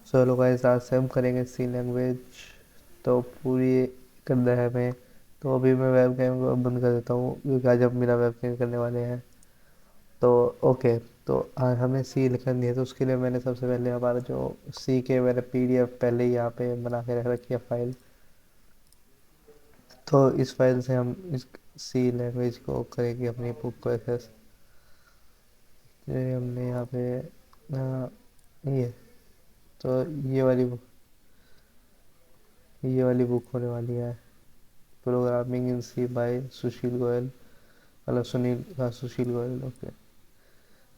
चलो गाइस, आज से हम करेंगे सी लैंग्वेज। तो पूरी करना है हमें। तो अभी मैं वेब कैम को बंद कर देता हूँ क्योंकि आज हम बिना वेब कैम करने वाले हैं। तो ओके। तो आज हमें सी लिखनी है, तो उसके लिए मैंने सबसे पहले हमारा जो सी के मैंने पीडीएफ पहले ही यहाँ पे बना के रख रखी है फाइल। तो इस फाइल से हम इस सी लैंग्वेज को करेंगे अपनी बुक को एक्सेस। ये हमने यहाँ पे ये तो ये वाली बुक होने वाली है, प्रोग्रामिंग इन सी बाय सुशील गोयल। मतलब सुनील, हाँ सुशील गोयल, ओके।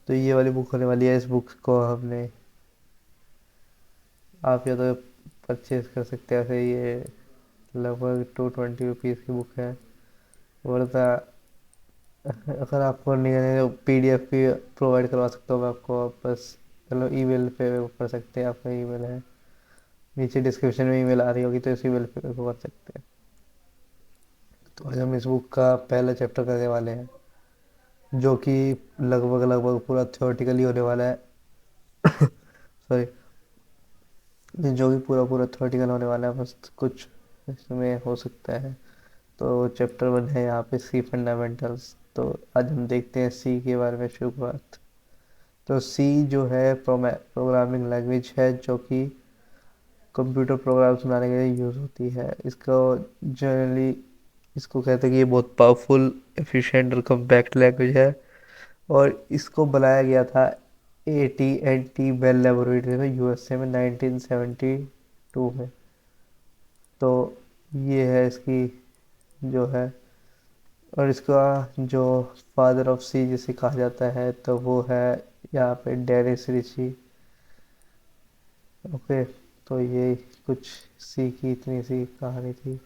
तो ये वाली बुक होने वाली है। इस बुक को हमने आप या तो परचेज कर सकते हैं, ऐसे ये लगभग 220 रुपीज़ की बुक है। वरना अगर आपको नहीं है तो पीडीएफ भी प्रोवाइड करवा सकता हूँ मैं आपको। आप बस चलो ईमेल पे कर सकते हैं, आपका ईमेल है नीचे डिस्क्रिप्शन में, ईमेल आ रही होगी तो इस ईमेल पे कर सकते हैं। तो आज हम इस बुक का पहला चैप्टर करने वाले हैं, जो कि लगभग लगभग पूरा थ्योरेटिकली होने वाला है। सॉरी, जो कि पूरा पूरा थ्योरेटिकल होने वाला है, बस कुछ इसमें हो सकता है। तो चैप्टर 1 है यहाँ पे सी फंडामेंटल्स। तो आज हम देखते हैं सी के बारे में शुरुआत। तो सी जो है प्रोग्रामिंग लैंग्वेज है, जो कि कंप्यूटर प्रोग्राम्स बनाने के लिए यूज़ होती है। इसको जनरली इसको कहते हैं कि ये बहुत पावरफुल, एफिशिएंट और कम्पैक्ट लैंग्वेज है। और इसको बनाया गया था AT&T बेल लेबोरेटरी में, यूएसए में 1972 में। तो ये है इसकी जो है। और इसका जो फादर ऑफ सी जिसे कहा जाता है, तो वो है यहाँ पे डेनिस रिची। ओके। तो ये कुछ सी की इतनी सी कहानी थी।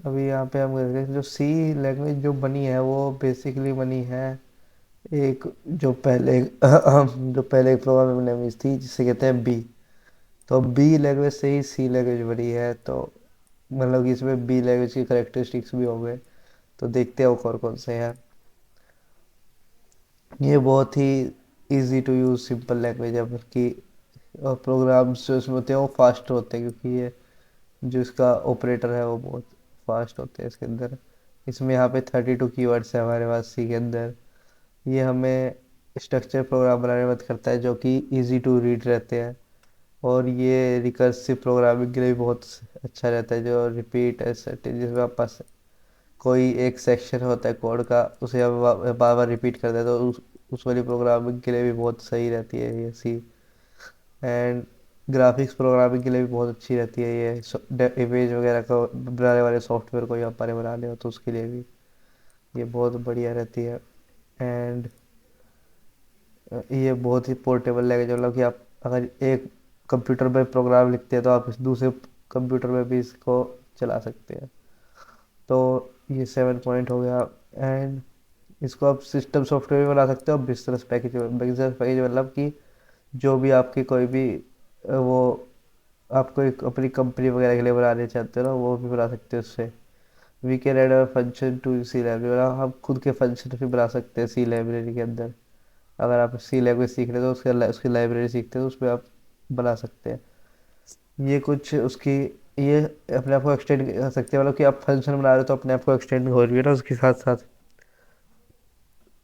अभी यहाँ पे हम करेंगे जो सी लैंग्वेज जो बनी है, वो बेसिकली बनी है एक जो पहले जो पहले एक प्रोग्रामिंग लैंग्वेज थी जिसे कहते हैं बी। तो बी लैंग्वेज से ही सी लैंग्वेज बनी है। तो मतलब कि इसमें बी लैंग्वेज की करेक्टरिस्टिक्स भी हो गए। तो देखते हैं वो कौन कौन से हैं। ये बहुत ही easy to use simple language है, बल्कि प्रोग्राम्स जो इसमें होते हैं वो फास्ट होते हैं, क्योंकि ये जो इसका ऑपरेटर है वो बहुत फास्ट होते हैं इसके अंदर। इसमें यहाँ पे 32 कीवर्ड्स है हमारे पास सी के अंदर। ये हमें स्ट्रक्चर प्रोग्राम बनाने में मदद करता है, जो कि इजी टू रीड रहते हैं। और ये रिकर्सिव प्रोग्रामिंग के लिए भी बहुत अच्छा रहता है, जो रिपीट एसेट, जिसमें आप पास कोई एक सेक्शन होता है कोड का, उसे हम बार बार रिपीट करते हैं, तो उस वाली प्रोग्रामिंग के लिए भी बहुत सही रहती है ये सी। एंड ग्राफिक्स प्रोग्रामिंग के लिए भी बहुत अच्छी रहती है ये। इमेज वगैरह को बनाने वाले सॉफ्टवेयर को हमारे बनाने हो तो उसके लिए भी ये बहुत बढ़िया रहती है। एंड ये बहुत ही पोर्टेबल लैंग्वेज, मतलब कि आप अगर एक कंप्यूटर में प्रोग्राम लिखते हैं तो आप इस दूसरे कंप्यूटर में भी इसको चला सकते हैं। तो ये 7 पॉइंट हो गया। एंड इसको आप सिस्टम सॉफ्टवेयर भी बना सकते हो, बिजनेस पैकेज। बिजनेस पैकेज मतलब कि जो भी आपकी कोई भी वो आपको एक अपनी कंपनी वगैरह के लिए बनाने चाहते हो ना, वो भी बना सकते हो उससे। We can add a function to C library, मतलब हम खुद के फंक्शन भी बना सकते हैं सी लाइब्रेरी के अंदर। अगर आप सी लैंग्वेज सीख रहे हो तो उसकी लाइब्रेरी सीखते हो तो उसमें आप बना सकते हैं। ये कुछ उसकी ये अपने आप को एक्सटेंड कर सकते हैं, मतलब कि आप फंक्शन बना रहे हो तो अपने आप को एक्सटेंड हो रही है ना उसके साथ साथ।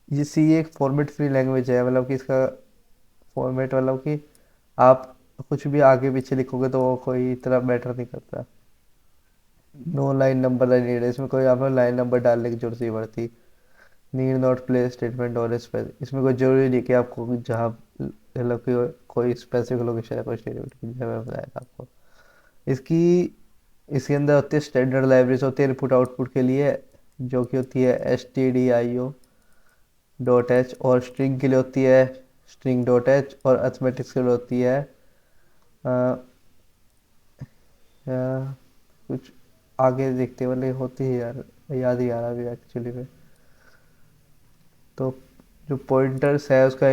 ये सी एक फॉर्मेट फ्री लैंग्वेज है, मतलब कि इसका फॉर्मेट मतलब कि आप कुछ भी आगे पीछे लिखोगे तो वो कोई इतना मैटर नहीं करता। नो लाइन नंबर नीड है, इसमें कोई आपको लाइन नंबर डालने की जरूरत नहीं पड़ती। नीड नॉट प्ले स्टेटमेंट और इसमें कोई जरूरी नहीं कि आपको जहाँ मतलब कि कोई स्पेसिफिक लोकेशन है कोई स्टेटमेंट की, जैसे मैं बताया था आपको। इसकी इसके अंदर होती है स्टैंडर्ड लाइब्रेरीज होती है इनपुट आउटपुट के लिए, जो कि होती है stdio.h, और स्ट्रिंग के लिए होती है string.h, और अर्थमेटिक्स के लिए होती है अ, अ, कुछ आगे देखते वाले होती है यार, याद ही आ रहा अभी एक्चुअली में। तो जो पॉइंटर्स है उसका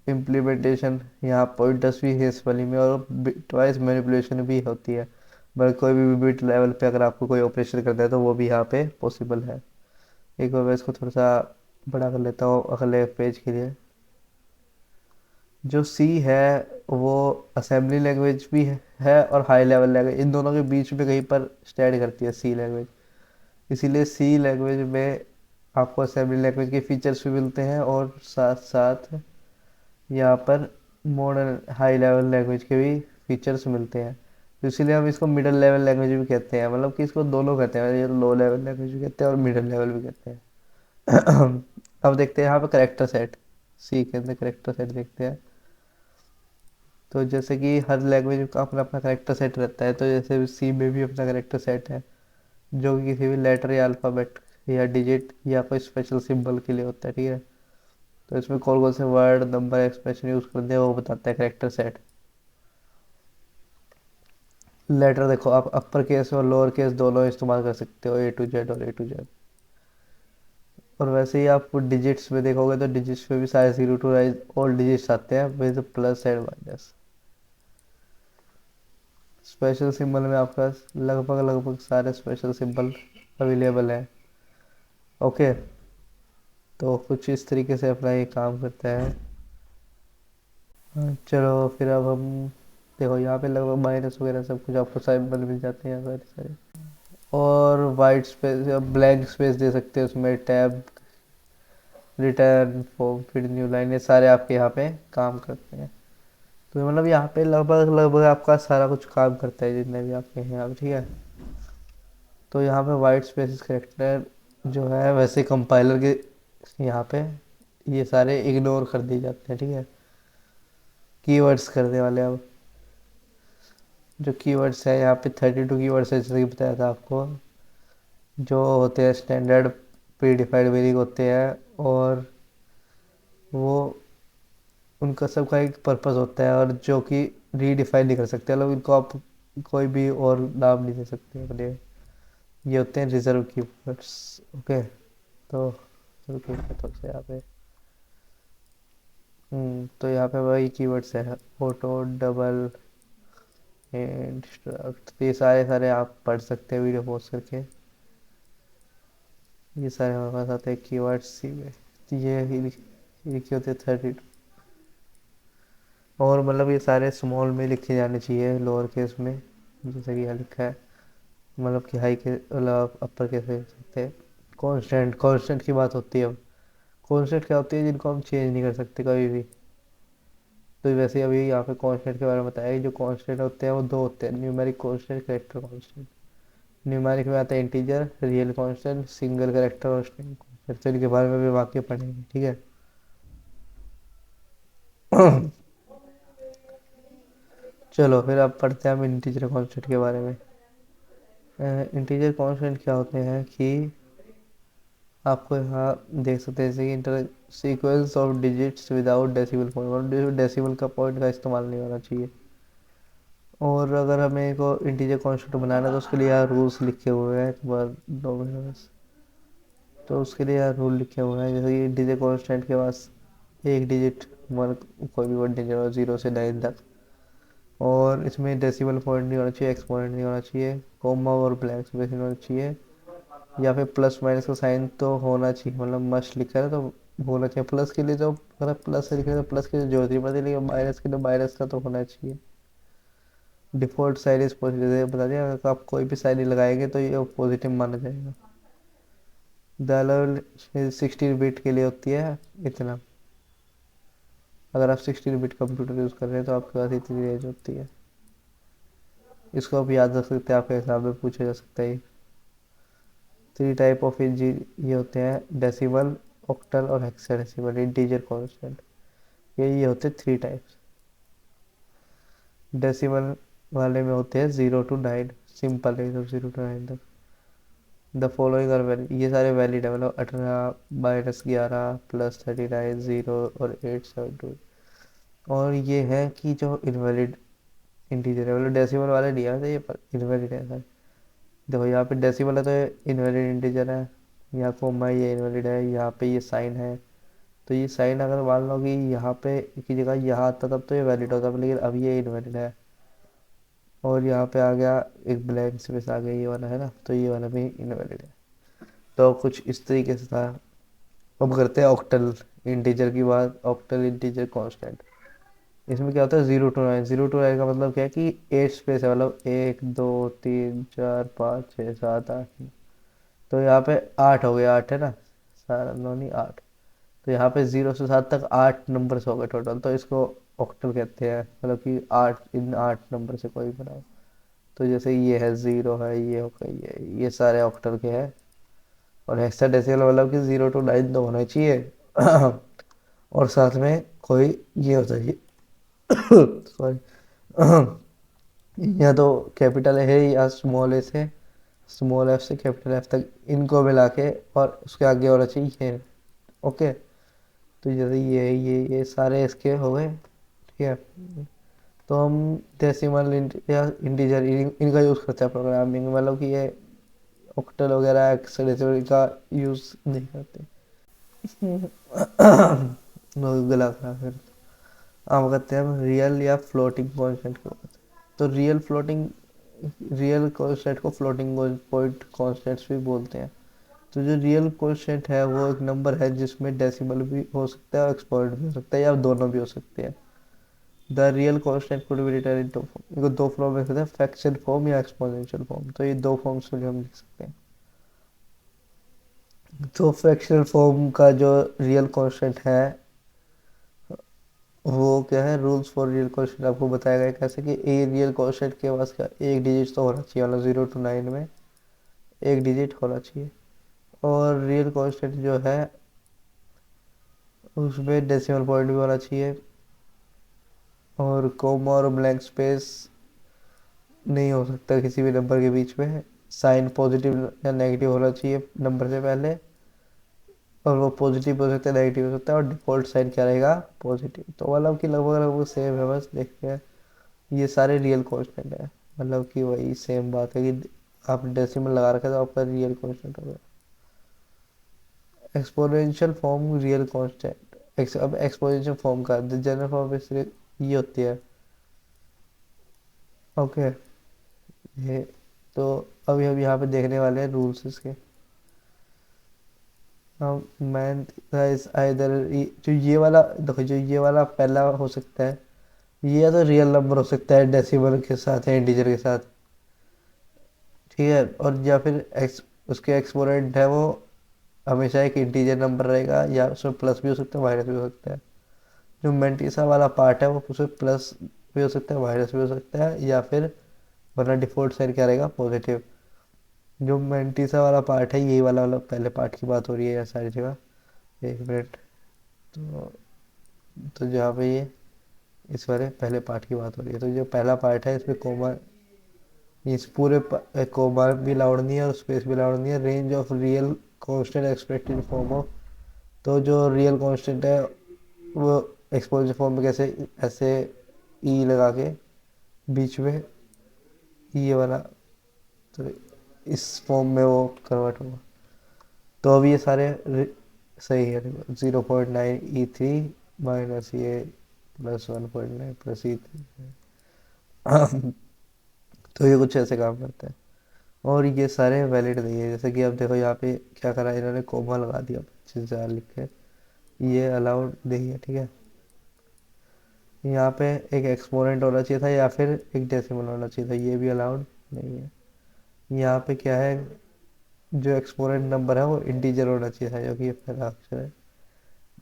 इम्प्लीमेंटेशन यहाँ पॉइंटर्स भी है इस वाली में, और बिटवाइज मैनिपुलेशन भी होती है। बट कोई भी बिट लेवल पे अगर आपको कोई ऑपरेशन करना है तो वो भी यहाँ पे पॉसिबल है। एक बार मैं इसको थोड़ा सा बड़ा कर लेता हूँ अगले पेज के लिए। जो सी है वो असेंबली लैंग्वेज भी है और हाई लेवल लैंग्वेज, इन दोनों के बीच में कहीं पर स्टैंड करती है सी लैंग्वेज। इसीलिए सी लैंग्वेज में आपको असेंबली लैंग्वेज के फीचर्स भी मिलते हैं और साथ साथ यहाँ पर मॉडर्न हाई लेवल लैंग्वेज के भी फीचर्स मिलते हैं। तो इसीलिए हम इसको मिडिल लेवल लैंग्वेज भी कहते हैं, मतलब कि इसको दोनों कहते हैं, ये लो लेवल लैंग्वेज भी कहते हैं और मिडिल लेवल भी कहते हैं। अब देखते हैं यहाँ पे करेक्टर सेट, सी के अंदर करेक्टर सेट देखते हैं। तो जैसे कि हर लैंग्वेज का अपना अपना करेक्टर सेट रहता है, तो जैसे सी में भी अपना करेक्टर सेट है जो कि किसी भी लेटर या अल्फ़ाबेट या डिजिट या कोई स्पेशल सिंबल के लिए होता है, ठीक है। तो इसमें कौन कौन से वर्ड नंबर एक्सप्रेशन यूज़ करते हैं वो बताता है करेक्टर सेट। लेटर देखो, आप अपर केस और लोअर केस दोनों इस्तेमाल कर सकते हो, ए टू जेड और ए टू जेड। और वैसे ही आप डिजिट्स में देखोगे तो डिजिट्स में भी सारे zero to rise all digits आते हैं with plus and minus. Special symbol में आपका लगभग लगभग सारे स्पेशल सिंबल अवेलेबल है। ओके, तो कुछ इस तरीके से अपना ये काम करता है। हाँ, चलो फिर अब हम देखो यहाँ पे लगभग माइनस वगैरह सब कुछ आपको सिंबल मिल जाते हैं सारे सारे। और वाइट स्पेस या ब्लैंक स्पेस दे सकते हैं उसमें, टैब, रिटर्न, फॉर्म, फिर न्यू लाइन, ये सारे आपके यहाँ पे काम करते हैं। तो मतलब यहाँ पे लगभग लगभग आपका सारा कुछ काम करता है जितने भी आपके हैं यहाँ पे, ठीक है। तो यहाँ पे वाइट स्पेसिस करेक्टर जो है वैसे कंपाइलर के यहाँ पे ये सारे इग्नोर कर दिए जाते हैं, ठीक है। कीवर्ड्स करने वाले अब जो कीवर्ड्स है यहाँ पे 32 कीवर्ड्स है, जैसे कि बताया था आपको, जो होते हैं स्टैंडर्ड प्रीडिफाइंड मीनिंग होते हैं, और वो उनका सबका एक पर्पस होता है और जो कि रीडिफाइन नहीं कर सकते, मतलब इनको आप कोई भी और नाम नहीं दे सकते अपने। ये होते हैं रिजर्व कीवर्ड्स। ओके, तो रुकिए मैं थोड़ा सा यहाँ पे तो यहाँ पे वही कीवर्ड्स है, ऑटो, डबल, इंस्ट्रक्ट, तो ये सारे सारे आप पढ़ सकते हैं वीडियो पॉज करके। ये सारे हमारे पास आते हैं कीवर्ड्स सी में। तो ये लिखे होते हैं 32, और मतलब ये सारे स्मॉल में लिखे जाने चाहिए, लोअर केस में, जैसे कि यहाँ लिखा है, मतलब कि हाई के मतलब अपर केस में लिख सकते हैं। कांस्टेंट, कांस्टेंट की बात होती है अब। कांस्टेंट क्या होती है जिनको हम चेंज नहीं कर सकते कभी भी। तो वैसे अभी यहाँ पे कांस्टेंट के बारे में बताया कि जो कांस्टेंट होते हैं वो दो होते हैं, numeric constant, character constant. Numeric में आता है integer, real constant, single character और स्ट्रिंग कांस्टेंट। तो इनके बारे में भी वाक्य पढ़ेंगे, ठीक है। चलो फिर अब पढ़ते हैं हम इंटीजर कांस्टेंट के बारे में। इंटीजर कांस्टेंट क्या होते हैं कि आपको यहाँ देख सकते हैं, जैसे कि inter sequence of digits without decimal point, decimal का पॉइंट का इस्तेमाल नहीं होना चाहिए। और अगर हमें को इंटीजर कांस्टेंट बनाना है तो उसके लिए यहाँ रूल्स लिखे हुए हैं, एक बार 2 मिनट बस। तो उसके लिए यहाँ रूल लिखे हुए हैं, जैसे कि इंटीजर कांस्टेंट के पास एक डिजिट, वन, कोई भी वन डिजिट और 0 से 9 तक, और इसमें डेसिमल पॉइंट नहीं होना चाहिए, एक्सपोनेंट नहीं होना चाहिए, कॉमा और ब्लैंक स्पेस नहीं होना चाहिए, या फिर प्लस माइनस का साइन तो होना चाहिए, मतलब मस्ट लिखा है तो होना चाहिए। प्लस के लिए तो अगर प्लस से लिखे तो प्लस की जरूरत नहीं पड़ती, लेकिन माइनस के लिए माइनस का तो होना चाहिए। डिफ़ॉल्ट साइन इज पॉजिटिव बता दिया, अगर आप कोई भी साइन लगाएंगे तो ये पॉजिटिव माना जाएगा। द अलाउड 16 बिट के लिए होती है इतना, अगर आप 16 बिट कंप्यूटर यूज़ कर रहे हैं तो आपके पास इतनी रेंज होती है। इसको आप याद रख सकते हैं, आपके एग्जाम में पूछा जा सकता है। 3 टाइप ऑफ ये होते हैं, डेसिमल, ऑक्टल और हेक्साडेसिमल इंटीजर कांस्टेंट। ये होते हैं 3 टाइप्स। डेसिमल वाले में होते हैं 0 to 9, सिंपल है एकदम 0 to 9 तक। द फॉलोइंग आर वैलिड, ये सारे वैलिड है, मतलब 18, -11, +39, 0 और 872। और ये है कि जो इनवैलिड इंटीजर है, मतलब डेसिमल वाले नहीं है ये, पर इनवैलिड है सर। देखो यहाँ पे डेसिमल है तो ये इनवैलिड इंटीजर है, यहाँ कोमा ये इनवैलिड है, यहाँ पे ये साइन है, तो ये साइन अगर मान लो कि यहाँ पे की जगह यहाँ आता तब तो ये वैलिड होता, लेकिन अब ये इनवैलिड है। और यहाँ पे आ गया एक ब्लैंक स्पेस आ गया, ये वाला है ना, तो ये वाला भी इनवैलिड है। तो कुछ इस तरीके से था। अब करते हैं ऑक्टल इंटीजर की बात, ऑक्टल इंटीजर कांस्टेंट। इसमें क्या होता है 0 to 9, 0 to 9 का मतलब क्या है कि 8 स्पेस है, मतलब 1 2 3 4 5 6 7 8। तो यहाँ पे 8 हो गया, 8 है ना, सारा नौ नहीं 8। तो यहाँ पे 0 से 7 तक 8 नंबर्स हो गए टोटल, तो इसको ऑक्टल कहते हैं, मतलब कि 8 इन 8 नंबर से कोई बनाओ। तो जैसे ये है 0 है, ये हो गई, ये सारे ऑक्टल के हैं। और हेक्साडेसिमल मतलब कि 0 to 9 तो होना चाहिए। और साथ में कोई ये होता है सॉरी, या तो कैपिटल है या स्मॉल ए से स्मॉल एफ से कैपिटल एफ तक, इनको मिला के और उसके आगे होना चाहिए ये। ओके। तो जैसे ये सारे इसके हो गए, ठीक है। तो हम डेसिमल या इंटीजर इनका यूज़ करते हैं प्रोग्रामिंग, मतलब कि ये ऑक्टल वगैरह हेक्साडेसिमल का यूज़ नहीं करते। गला खराब है। अब कहते हैं हम रियल या फ्लोटिंग कॉन्स्टेंट की बात। तो रियल कॉन्स्टेंट को फ्लोटिंग पॉइंट कॉन्स्टेंट्स भी बोलते हैं। तो जो रियल कॉन्स्टेंट है वो एक नंबर है जिसमें डेसिमल भी हो सकता है और एक्सपोनेंट भी हो सकता है, या दोनों भी हो सकते हैं। The real constant could be written in two form, इनको दो फॉर्म में सकते हैं, फ्रैक्शन फॉर्म या एक्सपोनेंशियल फॉर्म। तो ये दो फॉर्म्स में हम लिख सकते हैं। तो फ्रैक्शनल फॉर्म का जो रियल कांस्टेंट है वो क्या है, रूल्स फॉर रियल कांस्टेंट आपको बताया गया कैसे कि ए रियल कांस्टेंट के पास क्या एक डिजिट तो होना चाहिए, मतलब 0 to 9 में एक डिजिट होना चाहिए। और रियल कांस्टेंट जो है उसमें डेसिमल पॉइंट भी होना चाहिए, और कोमा और ब्लैंक स्पेस नहीं हो सकता किसी भी नंबर के बीच में। साइन पॉजिटिव या नेगेटिव होना चाहिए नंबर से पहले, और वो पॉजिटिव हो सकता है नेगेटिव हो सकता है, और डिफॉल्ट साइन क्या रहेगा, पॉजिटिव। तो मतलब कि लगभग लगभग सेम है, बस देखते हैं। ये सारे रियल कांस्टेंट है, मतलब कि वही सेम बात है कि आप डेसिमल लगा रखे तो आपका रियल कांस्टेंट हो गया। Exponential form real constant. अब एक्सपोनेंशियल फॉर्म का जनरल फॉर्म सिर्फ ये होती है। ओके। ये तो अभी हम यहाँ पे देखने वाले हैं रूल्स इसके। हम मैन इज आइदर, जो ये वाला देखो, जो ये वाला पहला हो सकता है, ये या तो रियल नंबर हो सकता है डेसिमल के साथ या इंटीजर के साथ, ठीक है। और या फिर उसके एक्सपोनेंट है वो हमेशा एक इंटीजर नंबर रहेगा, या उसमें प्लस भी हो सकता है माइनस भी हो सकता है। जो मेंटिसा वाला पार्ट है वो उसमें प्लस भी हो सकता है माइनस भी हो सकता है, या फिर वरना डिफॉल्ट साइन क्या रहेगा, पॉजिटिव। जो मेंटिसा वाला पार्ट है यही वाला पहले पार्ट की बात हो रही है या सारी जगह। एक मिनट। तो जहाँ पे ये इस वाले पहले पार्ट की बात हो रही है, तो जो पहला पार्ट है इसमें कोमा, इस पूरे कोमा भी लाउड नहीं है और स्पेस भी लाउड नहीं है। Range of real constant expected form of, तो जो रियल कांस्टेंट है वो एक्सपोनेंशियल फॉर्म में कैसे, ऐसे ई लगा के बीच में ये वाला, तो इस फॉर्म में वो कन्वर्ट होगा। तो अब ये सारे सही है। 0.9 E3 माइनस ये +1.9 प्लस E3। तो ये कुछ ऐसे काम करता है, और ये सारे वैलिड नहीं है। जैसे कि अब देखो यहाँ पे क्या करा इन्होंने, कोमा लगा दिया 25,000 लिख के, ये अलाउड नहीं है, ठीक है। यहाँ पे एक एक्सपोनेंट होना चाहिए था या फिर एक डेसिमल होना चाहिए था, ये भी अलाउड नहीं है। यहाँ पे क्या है, जो एक्सपोनेंट नंबर है वो इंटीजर होना चाहिए था, जो कि ये पहला अक्षर है,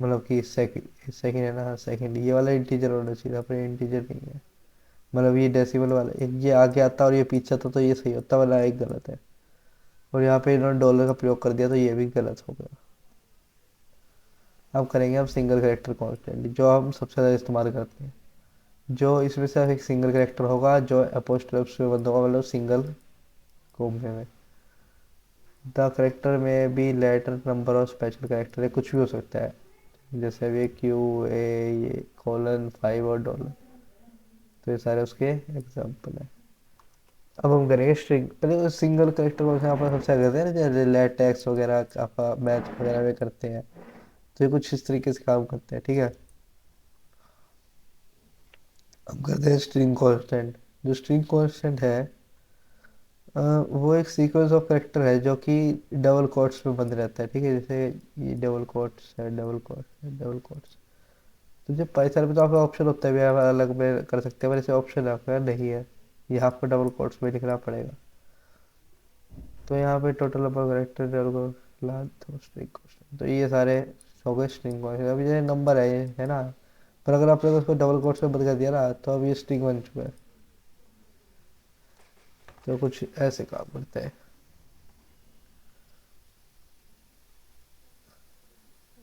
मतलब कि सेकंड सेकंड है ना, सेकंड ये वाला इंटीजर होना चाहिए था, पर इंटीजर नहीं है। मतलब ये डेसिमल वाला एक ये आगे आता और ये पीछे आता तो ये सही होता, वाला एक गलत है। और यहाँ पे इन्होंने डॉलर का प्रयोग कर दिया तो ये भी गलत हो गया। अब करेंगे हम सिंगल करेक्टर कॉन्स्टेंट, जो हम सबसे ज़्यादा इस्तेमाल करते हैं। जो इसमें सिर्फ एक सिंगल करेक्टर होगा जो अपोस्ट्रोफ में बंद होगा, मतलब सिंगल घूमने में। द करेक्टर में भी लेटर नंबर और स्पेशल करेक्टर है, कुछ भी हो सकता है। जैसे अभी QA, ये :5 और डॉलर, तो ये सारे उसके एग्जाम्पल है। अब हम करेंगे स्ट्रिंग। पहले सिंगल करेक्टर को यहाँ पर सबसे करते हैं ना, जैसे लेटेक्स वगैरह आप मैथ वगैरह में करते हैं, तो ये कुछ इस तरीके से काम करते हैं, ठीक है। हम करते हैं स्ट्रिंग कांस्टेंट। जो स्ट्रिंग कांस्टेंट है वो एक सीक्वेंस ऑफ करेक्टर है जो कि डबल कोट्स में बंद रहता है, ठीक है। जैसे ये डबल कोट्स है, डबल कोट्स है, डबल कोट्स। तो जब पाइथन में तो आपका ऑप्शन होता है भी, आप अलग में कर सकते हैं, पर इसे ऑप्शन आपका नहीं है, ये आपको डबल कोट्स में लिखना पड़ेगा। तो यहाँ पे total number character double string question, तो ये सारे हो गए स्ट्रिंग क्वेश्चन। अब ये नंबर है, ये है ना, पर अगर आपने उसको डबल कोट्स में बंद कर दिया ना, तो अब ये स्ट्रिंग बन चुका है। तो कुछ ऐसे काम करते हैं।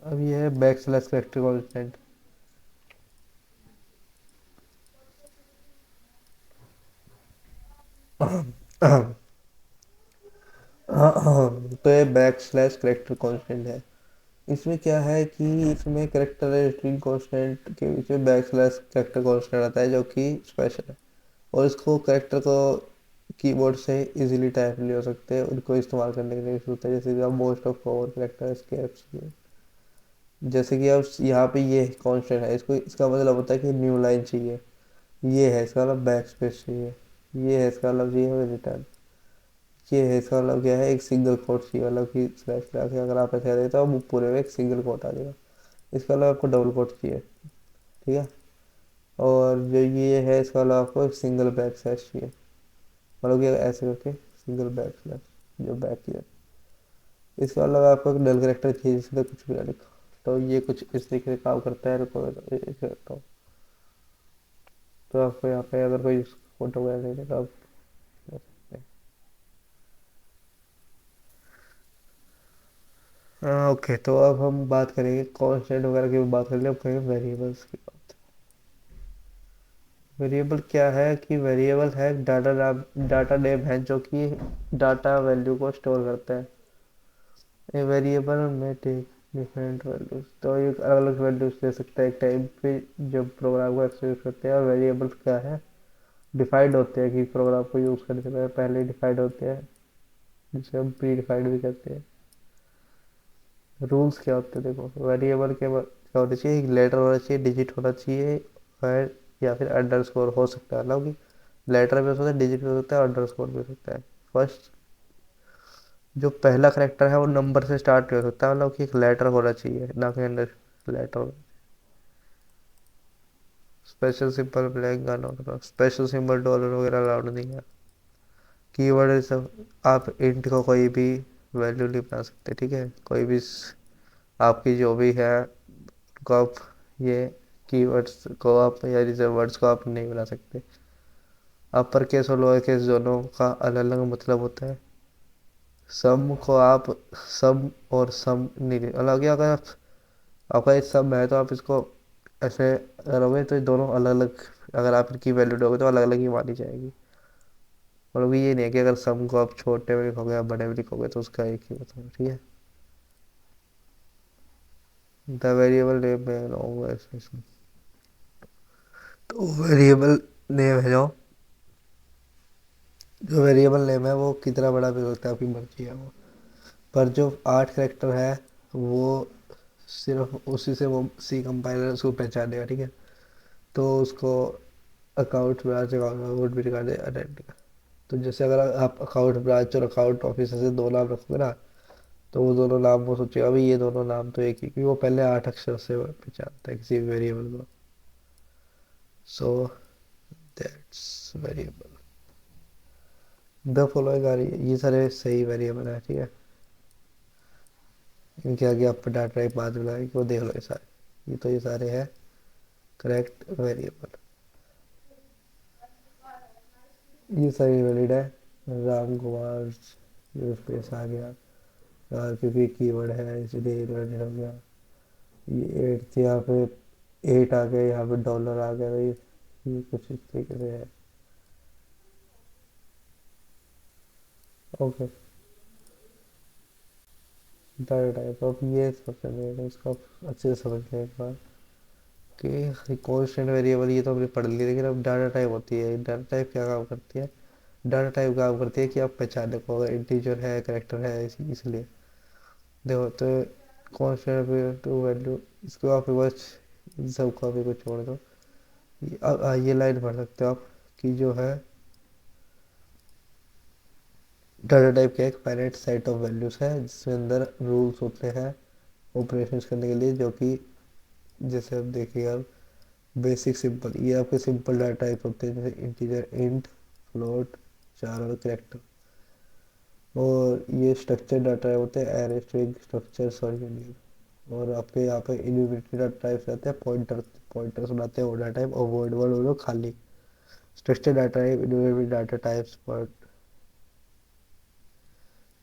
अब ये है बैक स्लैश करेक्टर कॉन्स्टेंट। तो ये बैक स्लैश करेक्टर कांस्टेंट है। इसमें क्या है कि इसमें करेक्टर स्ट्रिंग कांस्टेंट के बीच में बैक स्लैश करेक्टर कांस्टेंट आता है, जो कि स्पेशल है, और इसको करेक्टर को कीबोर्ड से इजीली टाइप नहीं हो सकते, उनको इस्तेमाल करने के लिए होता है, जैसे कि आप most of power character escapes, जैसे कि अब यहाँ पे ये कांस्टेंट है, इसको इसका मतलब होता है कि न्यू लाइन चाहिए, ये है इसका मतलब बैक स्पेस चाहिए, ये है इसका मतलब चाहिए रिटर्न, ये है इसका मतलब क्या है, एक सिंगल कोट चाहिए, मतलब कि स्लैश लगा के अगर आप ऐसे करें तो अब पूरे में एक सिंगल कोट आ जाएगा। इसका मतलब आपको डबल कोट चाहिए, ठीक है। और जो ये है इसका मतलब आपको एक सिंगल बैक स्लैश चाहिए, मतलब कि ऐसे करके सिंगल बैक स्लैश, जो बैक की है। इसका मतलब आपको एक डल करेक्टर चाहिए जिसमें कुछ भी ना लिखो। तो ये कुछ इस तरीके से काम करता है। रुको मैं इसे करता हूँ। तो आपको यहाँ पे अगर कोई फोटो वगैरह नहीं तो आप कर सकते हैं। हाँ ओके, तो अब हम बात करेंगे कॉन्स्टेंट वगैरह की बात करेंगे, अब करेंगे वेरिएबल्स की बात। वेरिएबल क्या है कि वेरिएबल है डाटा नाम, डाटा नेम है जो कि डाटा वैल्यू को स्टोर करता है। ए वेरिएबल में टेक डिफरेंट वैल्यूज, तो ये अलग अलग वैल्यूज दे सकता है एक टाइम पे जब प्रोग्राम को एक्सेस करते हैं। और वेरिएबल्स क्या है, डिफाइंड होते हैं, कि प्रोग्राम को यूज़ करने से पहले डिफाइंड होते हैं, जिसे हम प्री डिफाइंड भी कहते हैं। रूल्स क्या होते हैं, देखो वेरिएबल के क्या होना चाहिए, एक लेटर होना चाहिए, डिजिट होना चाहिए, और या फिर अंडरस्कोर हो सकता है, मतलब कि लेटर भी हो सकता है, डिजिट भी हो सकता है, अंडरस्कोर भी हो सकता है। फर्स्ट जो पहला करेक्टर है वो नंबर से स्टार्ट नहीं हो सकता, मतलब कि एक लेटर होना चाहिए, ना कि under letter. Special symbol blank गाना होगा, स्पेशल सिंबल डॉलर वगैरह अलाउड नहीं है। कीवर्ड सब, आप इंट को कोई भी वैल्यू नहीं बना सकते, ठीक है, कोई भी आपकी जो भी है को आप ये कीवर्ड्स को आप या जैसे वर्ड्स को आप नहीं बना सकते। अपर केस और लोअर केस दोनों का अलग अलग मतलब होता है। सम को आप सम और सम नहीं, अलग ही, अगर आप आपका ये सम है तो आप इसको ऐसे करोगे तो ये दोनों अलग अलग, अगर आप इनकी वैल्यू दोगे तो अलग अलग ही मानी जाएगी। मतलब ये नहीं है कि अगर सम को आप छोटे में लिखोगे या बड़े में लिखोगे तो उसका एक ही मतलब, ठीक है। द वेरिएबल नेम में लॉन्ग इसमें, तो वेरिएबल नेम है जो वेरिएबल नेम है वो कितना बड़ा भी हो सकता है, आपकी मर्जी है वो। पर जो 8 कैरेक्टर है वो सिर्फ उसी से वो सी कंपाइलर उसको पहचानेगा, ठीक है। तो उसको अकाउंट ब्रांच अकाउंट भी रिकॉर्ड अटेंड का। तो जैसे अगर आप अकाउंट ब्रांच और अकाउंट ऑफिसर से दो नाम रखोगे ना, तो वो दोनों नाम वो सोचेगा अभी ये दोनों नाम तो एक ही, क्योंकि वो पहले 8 अक्षर से पहचानता है किसी भी वेरिएबल को। So that's variable. The following आ रही है, ये सारे सही वेरिएबल है, ठीक है। इनके आगे आप डाटा टाइप बाद में लगाएंगे, वो देख लो ये सारे, ये तो ये सारे हैं करेक्ट वेरिएबल। ये सही वैलिड है। राम कुमार ये स्पेस आ गया यार, क्योंकि कीवर्ड है इसलिए इन्वर्टेड हो गया। ये 8 थी, यहाँ पे 8 आ गए, यहाँ पे डॉलर आ गया भाई। ये कुछ इस तरीके से है। ओके, डाटा टाइप, अब ये सबसे मेन है, इसको आप अच्छे से समझ लें एक बार कि कॉन्स्टेंट वेरिएबल ये तो हमने पढ़ लिया, लेकिन अब डाटा टाइप होती है। डाटा टाइप क्या काम करती है, डाटा टाइप काम करती है कि आप पहचाने को अगर इंटीजर है करेक्टर है इसलिए देखो। तो कॉन्स्टेंट टू वैल्यू, इसको आप बस इन सब को अभी को छोड़ दो। अब ये लाइन पढ़ सकते हो आप कि जो है डाटा टाइप का एक फाइनाइट सेट ऑफ वैल्यूज है, जिसके अंदर रूल्स होते हैं ऑपरेशंस करने के लिए, जो कि जैसे अब देखिए आप बेसिक सिंपल, ये आपके सिंपल डाटा टाइप होते हैं, जैसे इंटीजर, इंट, फ्लोट, चार और कैरेक्टर। और ये स्ट्रक्चर डाटा होते हैं, एरे, स्ट्रिंग, स्ट्रक्चर, सॉरी। और आपके यहाँ पे इन्यूमरेटर डाटा टाइप्स रहते हैं, पॉइंटर्स बनाते हैं, ऑर्डर टाइप और वर्ड वर्ड वो खाली। Structure data type, enumerator data types, but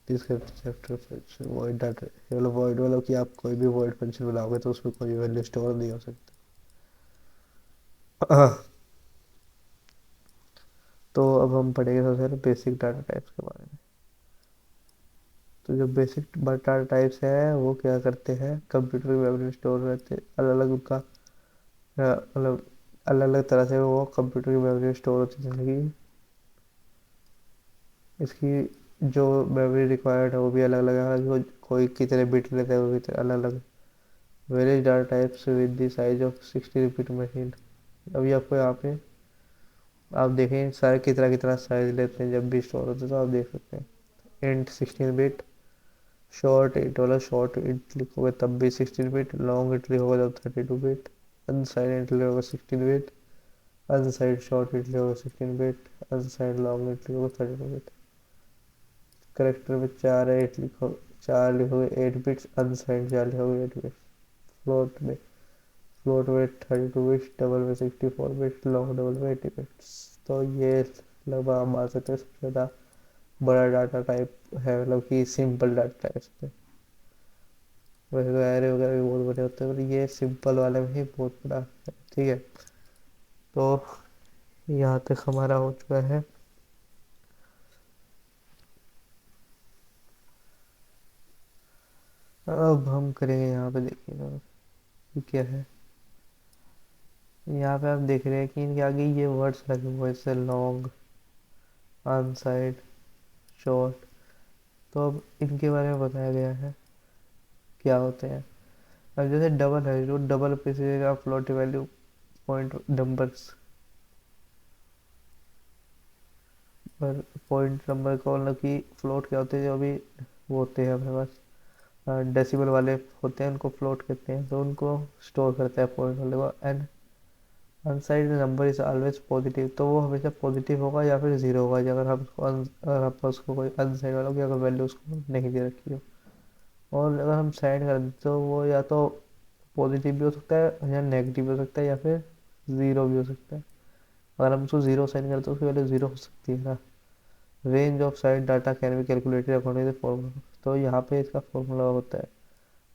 chapter void data, मतलब वॉइड मतलब कि आप कोई भी वर्ड फंक्शन बनाओगे तो उसमें कोई वैल्यू स्टोर नहीं हो सकती। तो अब हम पढ़ेंगे सबसे पहले बेसिक डाटा टाइप्स के बारे में। तो जो बेसिक डाटा टाइप्स हैं वो क्या करते हैं, कंप्यूटर की मेमोरी में स्टोर रहते हैं, अलग अलग उनका मतलब अलग अलग तरह से वो कंप्यूटर की मेमोरी में स्टोर होती है। जैसे कि इसकी जो मेमोरी रिक्वायर्ड है वो भी अलग अलग है, कोई कितने बिट लेते हैं वो भी अलग अलग। Various data types with the size of 60 repeat machine. अभी आपको यहाँ पे आप देखें सारे कितना कितना साइज लेते हैं जब भी स्टोर होते हैं, तो आप देख सकते हैं इंट 16 बिट, शॉर्ट इंट वाला शॉर्ट इंट लिखोगे तब भी 16 बिट, लॉन्ग इंट लिखोगे तब 32 बिट, अनसाइड इंट लिखोगे 16 बिट, अनसाइड शॉर्ट इंट लिखोगे 16 बिट, अनसाइड लॉन्ग इंट लिखोगे 32 बिट। करेक्टर में चार लिखोगे 8 बिट्स, अनसाइड चार लिखोगे 8 बिट्स। फ्लोट में 32 बिट्स, डबल में 64 बिट्स, लॉन्ग डबल में 80 बिट्स। तो ये लगभग आप मान सकते हैं सबसे ज़्यादा बड़ा डाटा टाइप है, मतलब कि सिंपल डाटा टाइप पे। वैसे तो एरे वगैरह भी बहुत बड़े होते हैं, पर ये सिंपल वाले में ही बहुत बड़ा है। ठीक है, तो यहाँ तक हमारा हो चुका है। अब हम करेंगे यहाँ पे, देखिएगा ये क्या है। यहाँ पे आप देख रहे हैं कि इनके आगे ये वर्ड्स लगे हुए हैं, जैसे लॉन्ग, अनसाइड, शॉर्ट। तो अब इनके बारे में बताया गया है क्या होते हैं। अब जैसे डबल है, जो डबल पे से आप फ्लोट वैल्यू पॉइंट नंबर्स पर, पॉइंट नंबर को मतलब कि फ्लोट क्या होते हैं, जो अभी वो होते हैं अपने पास डेसिबल वाले होते हैं, उनको फ्लोट कहते हैं, तो उनको स्टोर करता है पॉइंट वाले को। And onside number is always positive, तो वो हमेशा पॉजिटिव होगा या फिर जीरो होगा, अगर हम उसको अगर आपको उसको कोई अनसाइड वालों की अगर वैल्यू उसको नहीं दे रखी हो। और अगर हम साइड कर दें तो वो या तो पॉजिटिव भी हो सकता है या नेगेटिव भी हो सकता है या फिर ज़ीरो भी हो सकता है। अगर हम उसको ज़ीरो साइन करते तो उसकी वैल्यू ज़ीरो हो सकती है ना। Range of side data can be calculated according to formula. तो यहाँ पे इसका फॉर्मूला होता है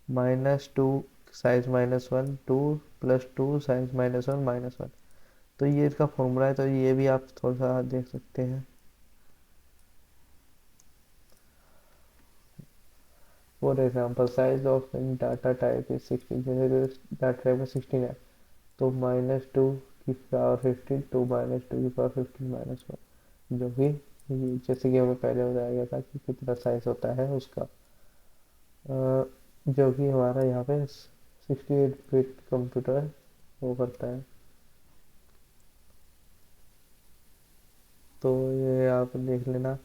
-2 साइज -1 2 +2 साइज -1 -1। तो ये इसका फॉर्मूला है, तो ये भी आप थोड़ा सा देख सकते हैं। For example size of data type is 16, जैसे डाटा टाइप में 16 है, तो -2 की पावर 15 2 -2 की पावर 15 -1, जो कि जैसे कि हमें पहले बताया गया था कि कितना साइज होता है उसका, जो कि हमारा यहाँ पे 68 बिट कंप्यूटर वो करता है। तो ये आप देख लेना।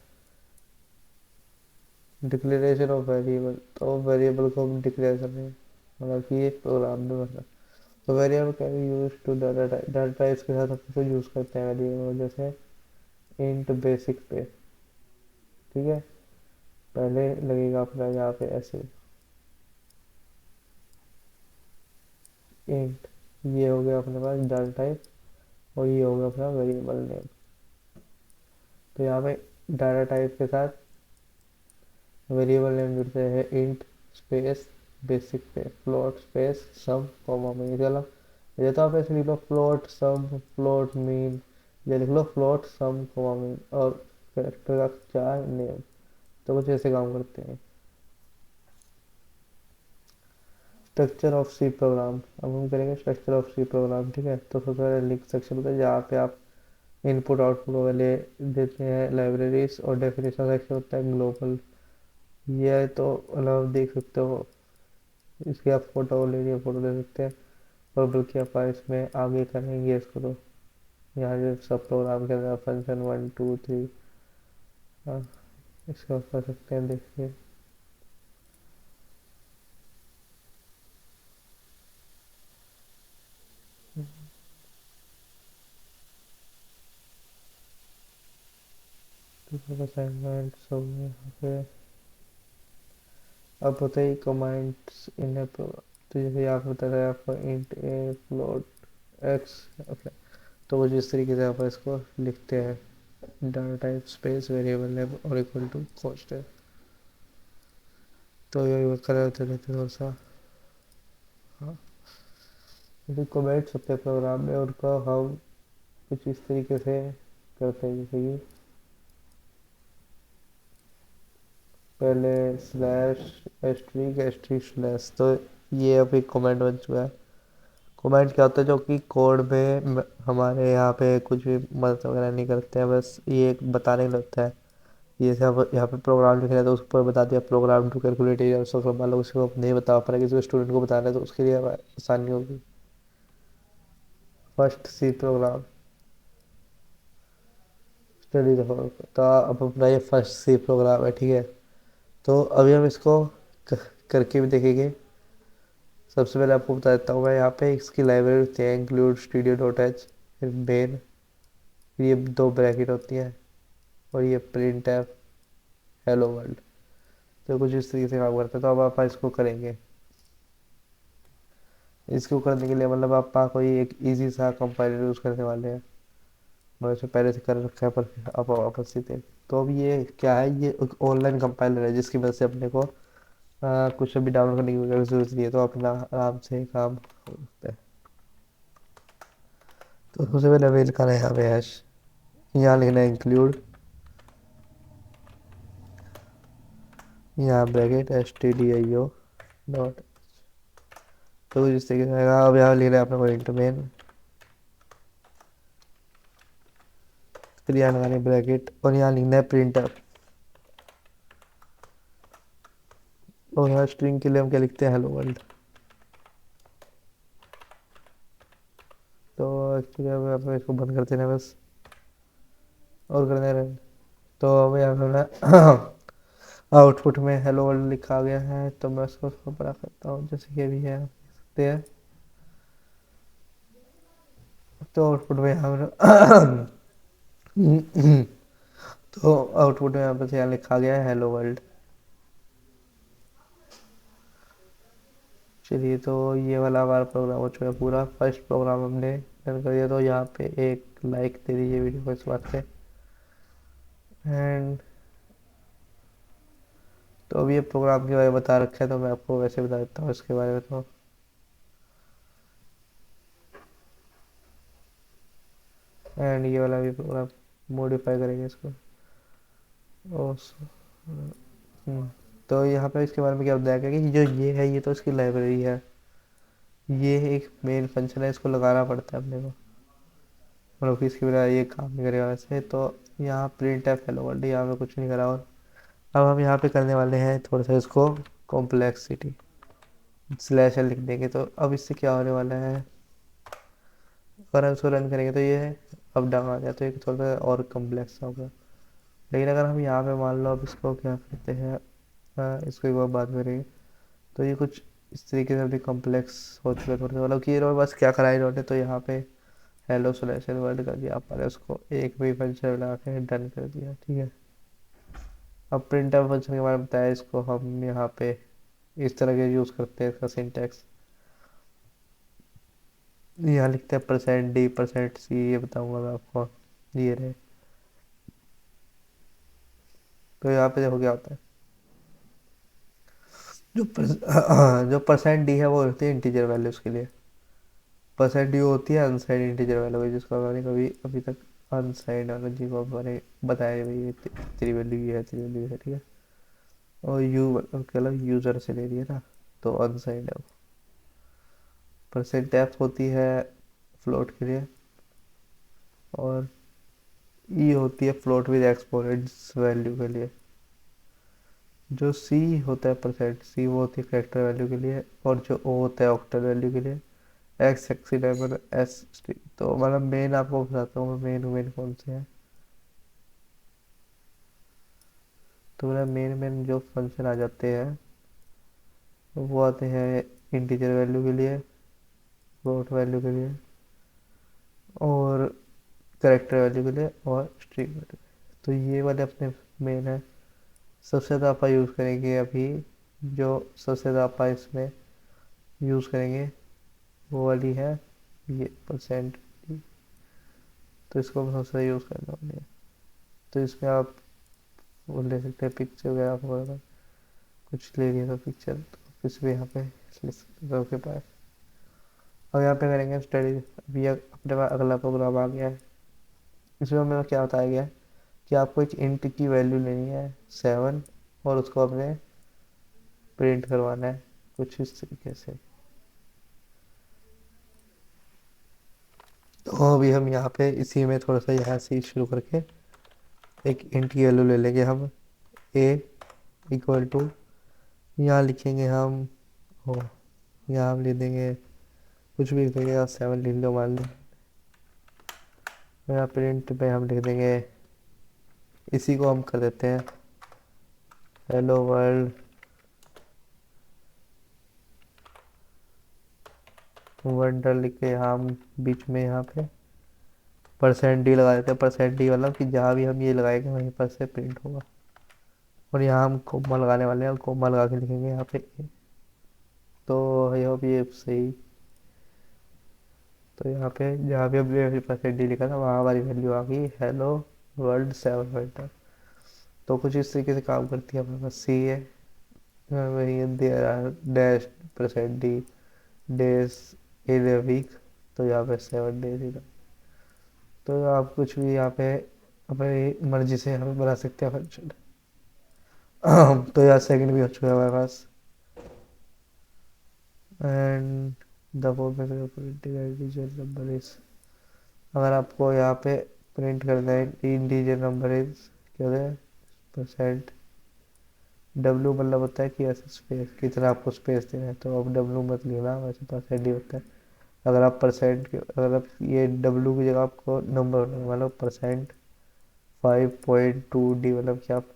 डिक्लेरेशन ऑफ वेरिएबल, तो वेरिएबल को हम डिक्लेयर कर रहे हैं, मतलब कि एक प्रोग्राम में मतलब। तो variable can be use to data types के साथ हम इसको यूज़ करते हैं वेरिएबल, जैसे इंट बेसिक पे। ठीक है, पहले लगेगा अपना यहाँ पे ऐसे इंट, ये हो गया अपने पास डाटा टाइप, और ये हो गया अपना वेरिएबल नेम। तो यहाँ पे डाटा टाइप के साथ वेरिएबल नेम जुड़ते हैं इंट स्पेस बेसिक पे, फ्लोट स्पेस सम कॉमा मीन। चलो ये तो आप ऐसे लिख लो फ्लोट सम फ्लोट मीन, ये लिख लो फ्लोट सम कॉमा मीन, और कैरेक्टर का 4 नेम। तो कुछ ऐसे काम करते हैं। स्ट्रक्चर ऑफ सी प्रोग्राम, अब हम करेंगे स्ट्रक्चर ऑफ सी प्रोग्राम। ठीक है, तो सबसे पहले लिंक सेक्शन होता है जहाँ पे आप इनपुट आउटपुट वाले देते हैं लाइब्रेरीज, और डेफिनेशन सेक्शन होता है ग्लोबल। ये है तो मतलब देख सकते हो, इसकी आप फोटो लेनी है फोटो ले सकते हैं, और बल्कि आप इसमें आगे करेंगे इसको तो यहाँ जो सब प्रोग्राम के अंदर फंक्शन 1 2 3 इसको कर सकते हैं, देखिए। असाइनमेंट सब यहाँ पे अब होता है कमांड्स इन ए प्रोग्राम। तो जैसे यहाँ पे बता रहा है आपको इंट ए फ्लोट एक्स, तो वो जिस तरीके से आप इसको लिखते हैं data type space variable name और इक्वल टू कांस्टेंट। तो ये कलर होते रहते थोड़ा सा। हाँ, जो कमेंट्स होते हैं प्रोग्राम में उनका हम कुछ इस तरीके से करते हैं, जैसे कि पहले स्लैश एस्ट्रिक एस्ट्रिक स्लैश। तो ये अभी कमेंट बन चुका है। कमेंट क्या होता है, जो कि कोड में हमारे यहाँ पे कुछ भी मदद वगैरह नहीं करते हैं, बस ये एक बताने के लिए होता है। जैसे अब यहाँ पे प्रोग्राम लिख रहे हैं तो उस पर बता दिया प्रोग्राम टू कैलकुलेट एरिया, उसको मान लो उसको नहीं बता पा रहा, किसी स्टूडेंट को बताना है तो उसके लिए आसानी होगी। First C program study the. तो अब अपना ये फर्स्ट सी प्रोग्राम है, ठीक है। तो अभी हम इसको करके भी देखेंगे। सबसे पहले आपको बता देता हूँ मैं, यहाँ पे इसकी लाइब्रेरी होती है इंक्लूड स्टूडियो डॉट एच, फिर मेन, फिर ये दो ब्रैकेट होती हैं और ये प्रिंट है हेलो वर्ल्ड। तो कुछ इस तरीके से काम करता है। तो अब आप इसको करेंगे। इसको करने के लिए मतलब आप कोई एक इजी सा कंपाइलर यूज़ करने वाले हैं। मैंने इसे पहले से कर रखा है पर अब वापस से देख। तो अब ये क्या है, ये ऑनलाइन कंपाइलर है जिसकी वजह से अपने को कुछ भी डाउनलोड करने की जरूरत नहीं है, तो अपना आराम से काम होता है। तो सबसे पहले अवेल का है यहाँ पे हैश, यहाँ लिखना है इंक्लूड, यहाँ ब्रैकेट stdio डॉट। तो जिस तरीके से आएगा, अब यहाँ लिख रहे हैं अपने को इंट मेन, फिर यहाँ लगाने ब्रैकेट और यहाँ लिखना है प्रिंटर। और यहाँ स्ट्रिंग के लिए हम क्या लिखते हैं, हेलो वर्ल्ड। तो एक्चुअली अब इसको बंद कर देना बस और कर देना। तो अब यहाँ पे आउटपुट में हेलो वर्ल्ड लिखा गया है, तो मैं उसको बड़ा करता हूँ जैसे कि अभी है, देखते हैं। तो आउटपुट में यहाँ तो आउटपुट में यहाँ पे यहाँ लिखा गया है हेलो वर्ल्ड। चलिए, तो ये वाला हमारा प्रोग्राम हो चुका है पूरा। फर्स्ट प्रोग्राम हमने डन कर दिया। तो यहाँ पे एक लाइक दे दीजिए वीडियो को इस बात पे। एंड तो अब ये प्रोग्राम के बारे में बता रखा है, तो मैं आपको वैसे बता देता हूँ इसके बारे में। तो एंड ये वाला भी प्रोग्राम मॉडिफाई करेंगे इसको। ओ तो यहाँ पे इसके बारे में क्या बताया गया कि जो ये है, ये तो इसकी लाइब्रेरी है। ये एक मेन फंक्शन है, इसको लगाना पड़ता है अपने को, मतलब कि इसके बिना ये काम नहीं करेगा वैसे। तो यहाँ प्रिंट है हेलो वर्ल्ड, यहाँ पे कुछ नहीं करा। और अब हम यहाँ पे करने वाले हैं थोड़ा सा इसको कॉम्प्लेक्सिटी, स्लैश लिख देंगे। तो अब इससे क्या होने वाला है, अगर हम इसको रन करेंगे तो ये अब डाउन आ जाए, तो ये थोड़ा सा और कॉम्प्लेक्स होगा। लेकिन अगर हम यहाँ पे मान लो अब इसको क्या कहते हैं, इसको एक बार बात करेंगे, तो ये कुछ इस तरीके से अपनी कॉम्प्लेक्स हो चुका है थोड़ा सा। मतलब कि इन्होंने बस क्या करा इन्होंने, तो यहाँ पे हेलो स्लैश वर्ल्ड कर दिया, आपने उसको एक भी फंक्शन बना के डन कर दिया, ठीक है। अब प्रिंट फंक्शन के बारे में बताया, इसको हम यहाँ पे इस तरह के यूज़ करते हैं। इसका सिंटैक्स यहाँ लिखते हैं %d%c, ये बताऊंगा मैं आपको, ये रहे। तो यहाँ पे देखो क्या होता है, जो जो %d है वो होती है इंटीजर वैल्यूज़ के लिए। %d होती है अनसाइंड इंटीजर वैल्यू, जिसको मैंने कभी अभी तक अनसाइंड वाला जी को मैंने बताया भाई, ये तेरी वैल्यू ये है, तेरी वैल्यू है, ठीक है। और यू मतलब यूज़र से ले रही है ना, तो अनसाइंड है। %f होती है फ्लोट के लिए, और ई होती है फ्लोट विद एक्सपोनेंट्स वैल्यू के लिए। जो सी होता है %c, वो होती है फैक्टर वैल्यू के लिए। और जो ओ होता है ऑक्टल वैल्यू के लिए। एक्स एक्सीडेबल एस टी। तो मतलब मेन आपको बताता हूँ, मेन मेन कौन से हैं। तो मतलब मेन मेन जो फंक्शन आ जाते हैं वो आते हैं इंटीजर वैल्यू के लिए, फ्लोट वैल्यू के लिए, और करेक्टर वैल्यू के लिए, और स्ट्रिंग वैल्यू। तो ये वाले अपने मेन है। सबसे ज़्यादा आप यूज़ करेंगे अभी, जो सबसे ज़्यादा आप इसमें यूज़ करेंगे वो वाली है ये परसेंट। तो इसको हम सबसे ज़्यादा यूज़ करने वाले हैं। तो इसमें आप वो ले सकते हैं पिक्चर वगैरह, आपको अगर कुछ ले लिया तो पिक्चर, तो आप इस भी यहाँ पे ले सकते हैं आपके पास। अब यहाँ पे करेंगे स्टडी। अभी अपने पास अगला प्रोग्राम आ गया है। इसमें हमें क्या बताया गया है कि आपको एक इंट की वैल्यू लेनी है 7, और उसको अपने प्रिंट करवाना है कुछ इस तरीके से। तो अभी हम यहाँ पे इसी में थोड़ा सा यहाँ से शुरू करके एक इंट की वैल्यू ले लेंगे हम। ए इक्वल टू, यहाँ लिखेंगे हम, ओ यहाँ हम लिख देंगे कुछ भी लिख देंगे, यहाँ 7 लिख लो मान लो। यहाँ प्रिंट पे हम लिख देंगे, इसी को हम कर देते हैं हेलो वर्ल्ड वंडर लिख के यहाँ हम बीच में यहाँ पे %d लगा देते हैं। %d मतलब कि जहाँ भी हम ये लगाएंगे वहीं पर से प्रिंट होगा। और यहाँ हम कोमा लगाने वाले हैं, और कोमा लगा के लिखेंगे यहाँ पे a। तो आई होप ये सही। तो यहाँ पे जहाँ भी हमने %d लिखा था वहाँ हमारी वैल्यू आ गई हेलो वर्ल्ड 7 वंडर। तो कुछ इस तरीके से काम करती है। हमारे पास सी है, वही there are dash %d days in a week. तो यहाँ पे 7 डेज। तो आप कुछ भी यहाँ पे अपनी मर्जी से यहाँ पे बना सकते हैं फंक्शन। तो यहाँ सेकंड भी हो चुका है हमारे पास। And the integer number is, अगर आपको यहाँ पे प्रिंट करना है इंटीजर नंबर इज क्या होता है परसेंट। डब्ल्यू मतलब होता है कि ऐसे स्पेस कितना आपको स्पेस देना है, तो अब डब्ल्यू मत लिखना, वैसे परसेंट ही होता है। अगर आप परसेंट के, अगर आप ये डब्ल्यू की जगह आपको नंबर मतलब परसेंट 5.2d, मतलब कि आप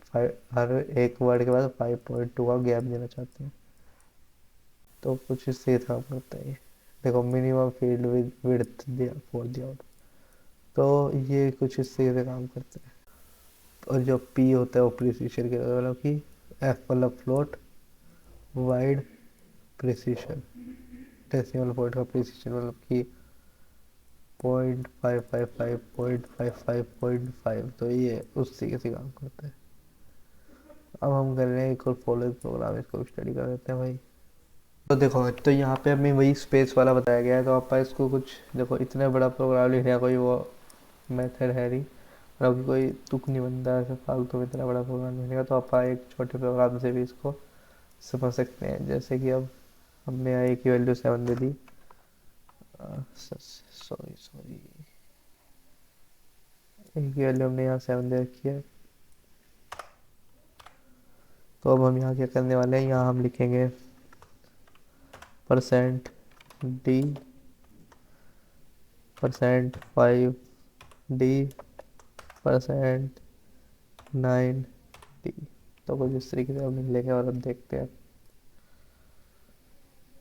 हर एक वर्ड के बाद 5.2 का गैप देना चाहते हैं। तो कुछ इससे काम करता है ये। देखो मिनिमम फील्ड विद विड्थ दिया फॉर दिया। तो ये कुछ इससे से काम करता है। और जो पी होता है वो प्रिसीशन के मतलब कि एफ मतलब float, wide precision, decimal point का प्रिसीशन मतलब कि 0.555.555.5। तो ये उस तरीके से काम करता है। अब हम कर रहे हैं एक और फॉलोइंग प्रोग्राम, इसको स्टडी कर लेते हैं भाई। तो देखो, तो यहाँ पे हमें वही स्पेस वाला बताया गया है, तो आप इसको कुछ देखो, इतना बड़ा प्रोग्राम लिखने का कोई वो मेथड है नहीं, मतलब कि कोई तुक नहीं बनता है ऐसे फालतू में इतना बड़ा प्रोग्राम लिखने का। तो आप एक छोटे प्रोग्राम से भी इसको समझ सकते हैं। जैसे कि अब हमने यहाँ ए की वैल्यू 7 दे दी, सॉरी सॉरी, ए की वैल्यू हमने यहाँ 7 दे रखी है। तो अब हम यहाँ क्या करने वाले हैं, यहाँ हम लिखेंगे %d %5d %9d। तो कुछ इस तरीके से हम लिख लेंगे और अब देखते हैं।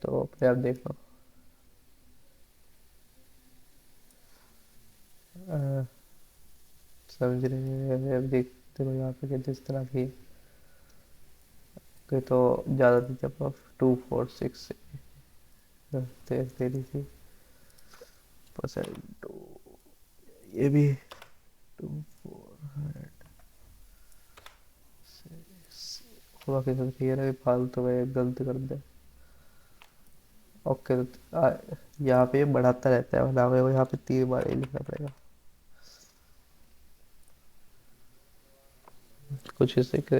तो अपने आप देख लो, समझ रहे हैं। अब देखते हो यहाँ पे किस तरह की, तो ज़्यादा थी जब 246 तेरी थी %, ये भी 2400 हुआ के साथ क्लियर है, फालतू में गलत कर दे। ओके, तो यहाँ पे बढ़ाता रहता है, मतलब यहाँ पे 3 बार ही लिखना पड़ेगा कुछ इसे के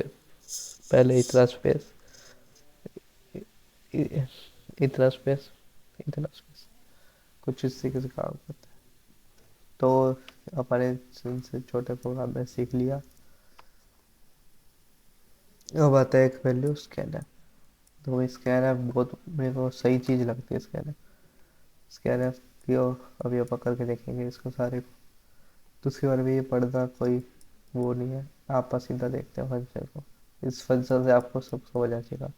पहले इतना स्पेस, इतना स्पेस, इतना स्पेस, कुछ इस तरीके से काम करता है। तो अपने से छोटे प्रोग्राम में सीख लिया। अब आता है एक वैल्यू स्कैनर। तो स्कैनर बहुत मेरे को सही चीज़ लगती है स्कैनर। स्कैनर की अभी आप करके देखेंगे इसको सारे को, तो उसके बारे में ये पढ़ना कोई वो नहीं है, आप बस सीधा देखते हैं फंक्शन को। इस फंक्शन से आपको सब समझ आ जाएगा।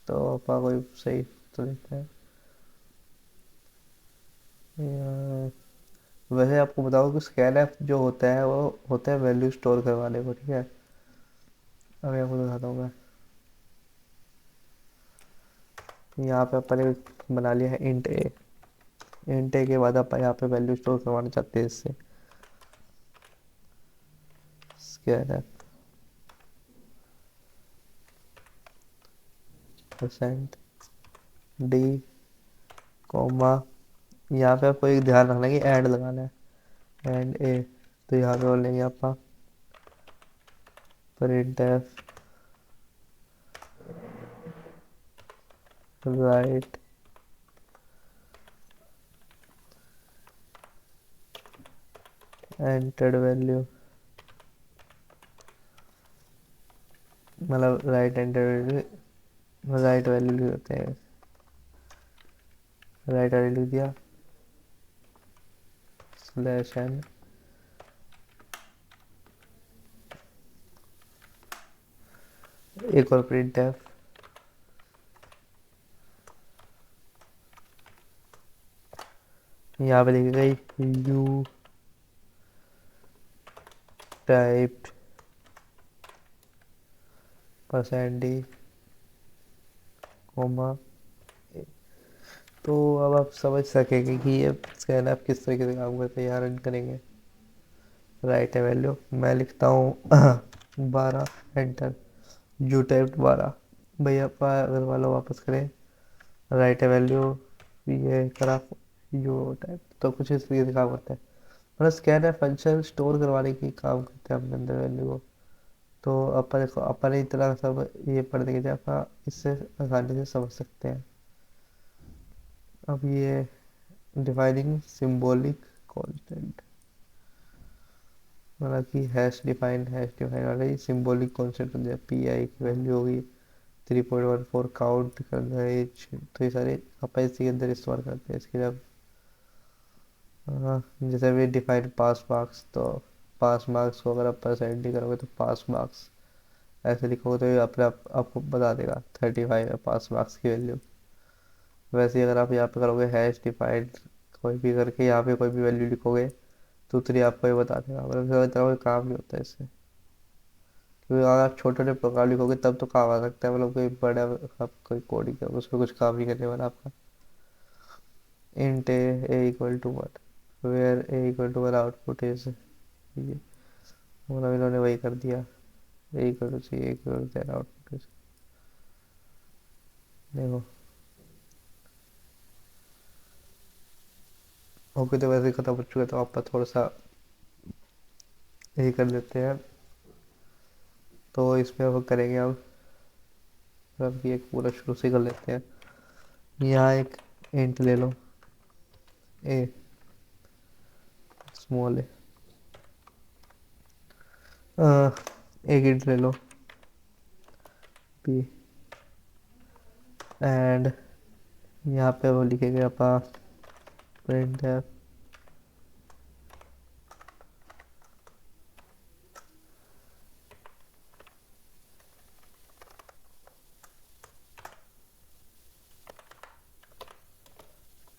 तो आपका कोई सही तो देखते हैं। या- वैसे आपको बताओ कि स्कैन ऐप जो होता है वो होता है वैल्यू स्टोर करवाने को, ठीक है। अभी आपको दिखाता हूँ मैं। यहाँ पे अपन ने बना लिया है इंट ए। इंट ए के बाद अपन यहाँ पे वैल्यू स्टोर करवाना चाहते हैं इससे। Scan app percent D comma, यहाँ पे आपको एक ध्यान रखना है कि एंड लगाना है, एंड ए। तो यहाँ पे बोलेंगे आप print f right entered value, मतलब right entered value, right value लिख देते हैं, राइट वैल्यू लिख दिया स्लैश एन। एक और प्रिंट एफ, यहाँ पे लिखी गई you type percent d coma. तो अब आप समझ सकेंगे कि ये स्कैन ऐप किस तरीके से काम करते हैं। यहाँ रन करेंगे, राइट है वैल्यू, मैं लिखता हूँ 12 एंटर, यू टाइप 12। भैया अगर वाला वापस करें, राइट है वैल्यू, ये करा यू टाइप। तो कुछ इस तरीके से काम करता है, मतलब स्कैन ऐप फंक्शन स्टोर करवाने की काम करते हैं अपने अंदर वैल्यू को। तो अपन इतना सब ये पढ़ने के लिए अपना इससे आसानी से समझ सकते हैं। अब ये डिफाइनिंग सिंबॉलिक कांस्टेंट, मतलब कि हैश डिफाइन वाला ही सिंबॉलिक कांस्टेंट हो गया। पी आई की वैल्यू होगी 3.14, काउंट करना है एज। तो ये सारे अपन इसी के अंदर इस्तेमाल करते हैं इसके। जब जैसे भी डिफाइन पास मार्क्स, तो पास मार्क्स को अगर आप परसेंट ही करोगे तो पास मार्क्स ऐसे लिखोगे तो ये अपने आप आपको बता देगा 35 है पास मार्क्स की वैल्यू। वैसे ही अगर आप यहाँ पे करोगे हैश डिफाइंड कोई भी करके यहाँ पे कोई भी वैल्यू लिखोगे तो उतनी आपको ये बता देगा। मतलब इतना कोई काम नहीं होता है इससे, क्योंकि अगर आप छोटे छोटे प्रोग्राम लिखोगे तब तो काम आ सकता है। मतलब कोई बड़ा आप कोई कोडिंग करोगे उसमें कुछ काम नहीं करने वाला आपका। Int a equal to one, where a equal to one output is ये, मतलब इन्होंने वही कर दिया। A equal to c, a equal to then output is, देखो। ओके, तो वैसे ही खत्म हो चुका है, तो आप थोड़ा सा यही कर देते हैं। तो इसमें अब करेंगे अब, अब ये एक पूरा शुरू से कर लेते हैं। यहाँ एक इंट ले लो ए, स्मॉल ए, एक इंट ले लो पी, एंड यहाँ पे वो लिखेंगे अपना प्रिंट है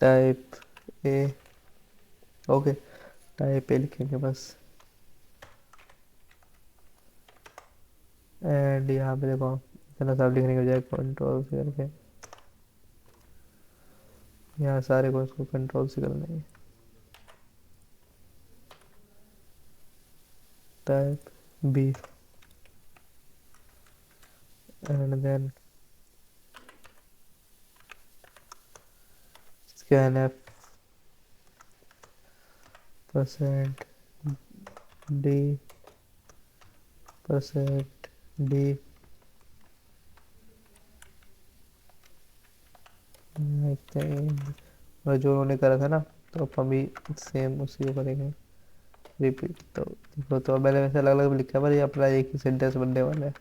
type A. Okay, type A लिखेंगे बस। एंड यहाँ पे देखो इतना सब लिखने के बजाय कंट्रोल से करके यहाँ सारे को इसको कंट्रोल से कर लेंगे। Type B and then scan F percent D percent D, और जो उन्होंने करा था ना, तो अपन भी सेम उसी को करेंगे रिपीट। तो देखो, तो मैंने वैसे अलग अलग लिखा है पर ये अपना एक ही सेंटेंस बनने वाला है।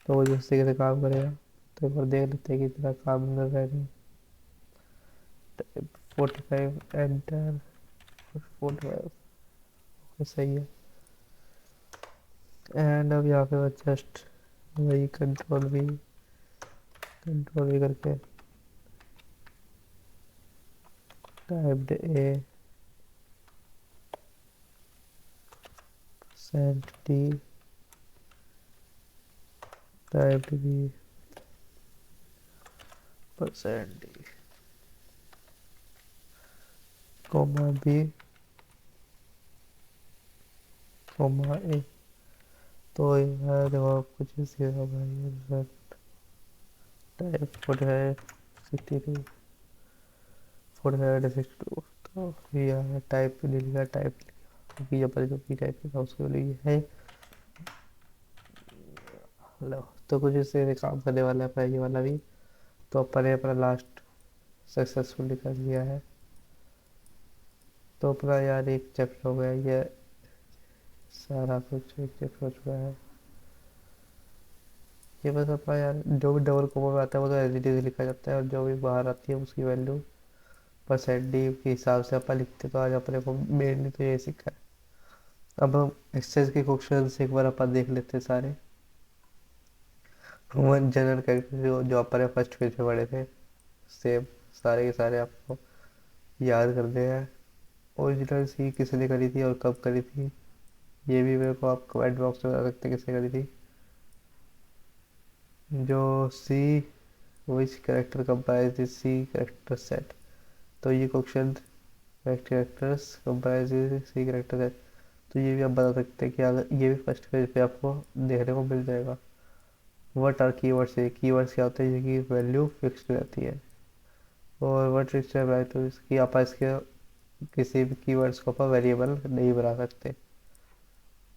तो वो जिस तरीके से काम करेगा, तो एक बार देख लेते हैं कि इतना काम कर रहा है। 45 एंटर, 45 सही है। एंड अब यहाँ पे जस्ट वही कंट्रोल भी करके type a percent d type b percent d comma b comma a. तो यार देखो कुछ इसी का भाई टाइप 45 62 45 62। तो यार टाइप ले लिया टाइप क्योंकि यहाँ पर जो भी टाइप का उसके लिए है। लो तो कुछ इससे काम करने वाला है अपना ये वाला भी। तो अपन ने अपना लास्ट सक्सेसफुली कर लिया है। तो अपना यार एक चैप्टर हो गया ये सारा कुछ एक चैप्टर हो चुका है। ये बस अपना यार जो भी डबल कोमा में आता है वो तो एज इट इज लिखा जाता है और जो भी बाहर आती है उसकी वैल्यू परसेंट डी के हिसाब से अपन लिखते। तो आज अपने को मेनली तो ये सीखा है। अब हम एक्सरसाइज के क्वेश्चन एक बार अपन देख लेते हैं सारे। ह्यूमन जनरल कैरेक्टर जो अपन फर्स्ट पेज पे पढ़े थे सेम सारे के सारे आपको याद करने हैं। ओरिजिनल सी किसने करी थी और कब करी थी ये भी मेरे को आप कमेंट बॉक्स में बता सकते हैं किसने करी थी। जो C which character comprise C character set. तो ये question characters comprise C character set. तो ये भी आप बता सकते हैं कि अगर ये भी फर्स्ट पेज पे आपको देखने को मिल जाएगा। व्हाट आर कीवर्ड्स है कीवर्ड्स क्या होते हैं जिनकी वैल्यू फिक्स्ड रहती है। और व्हाट इज राइट तो इसकी आप इसके किसी भी कीवर्ड्स को आप वेरिएबल नहीं बना सकते।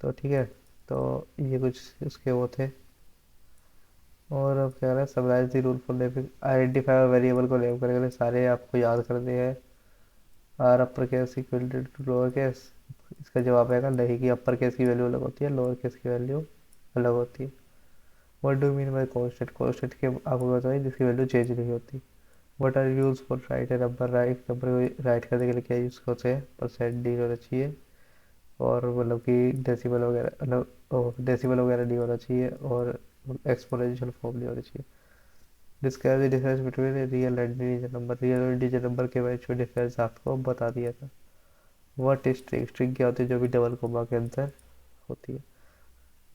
तो ठीक है। तो ये कुछ उसके वो थे। और अब क्या रहा है summarise the rule for naming identify variable को नेम करने के लिए सारे आपको याद करने हैं। Are upper case equal to lower case. इसका जवाब आएगा नहीं कि अपर केस की वैल्यू अलग होती है लोअर केस की वैल्यू अलग होती है। What do mean by constant constant के आपको बताइए जिसकी वैल्यू चेंज नहीं होती। What are use for write a number number को राइट करने के लिए क्या यूज़ होते हैं परसेंट डी होना चाहिए। और मतलब कि डेसिमल वगैरह मतलब डेसिमल वगैरह नहीं होना चाहिए और एक्सपोनेंशियल फॉर्म नहीं होनी चाहिए। Describe the difference between real and integer number real और इंटीजर नंबर के बीच में डिफरेंस आपको बता दिया था। व्हाट इज स्ट्रिंग स्ट्रिंग क्या होती है जो भी डबल कोमा के अंदर होती है।